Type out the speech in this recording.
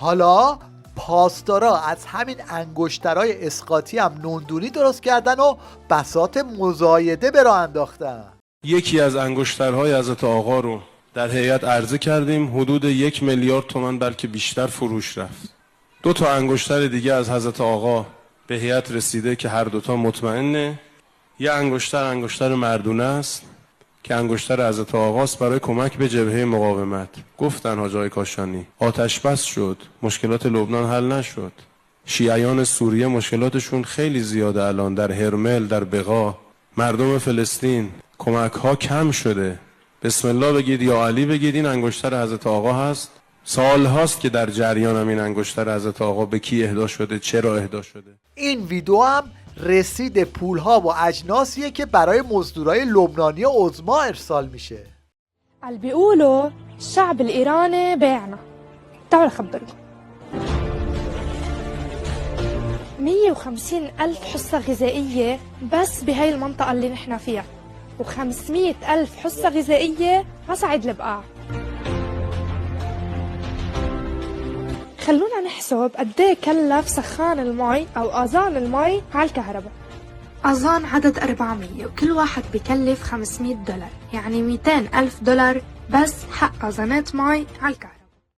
حالا پاسدارا از همین انگشترهای اسقاطی هم نوندونی درست کردن و بساط مزایده به راه انداختن. یکی از انگشترهای حضرت آقا رو در هیئت عرضه کردیم، حدود 1 میلیارد تومان بلکه بیشتر فروش رفت. 2 تا انگشتر دیگه از حضرت آقا به هیئت رسیده که هر دوتا مطمئنه. یه انگشتر مردونه است که انگشتر حضرت آقاست برای کمک به جبهه مقاومت. گفتن حاج آقای کاشانی آتش بس شد، مشکلات لبنان حل نشد. شیعیان سوریه مشکلاتشون خیلی زیاده الان، در هرمل، در بقا. مردم فلسطین کمک ها کم شده. بسم الله بگید یا علی بگید. این انگشتر حضرت آقا هست. سال هاست که در جریان این انگشتر حضرت آقا به کی اهدا شده، چرا اهدا شده. این ویدیو هم رسید پولها و اجناسیه که برای مزدورای لبنانی عظما ارسال میشه. اللي بيقولوا الشعب الإيراني بيعنا. تعالوا أخبركم. 150,000 حصة غذائية بس بهاي المنطقة اللي نحن فيها، و500,000 حصة غذائية على صعيد البقاع. خلونا نحسب قديه كلف سخان المي أو أذان المي على الكهرباء. أذان عدد 400 وكل واحد بكلف $500، يعني $200,000 بس حق أذانات مي على الكهرباء.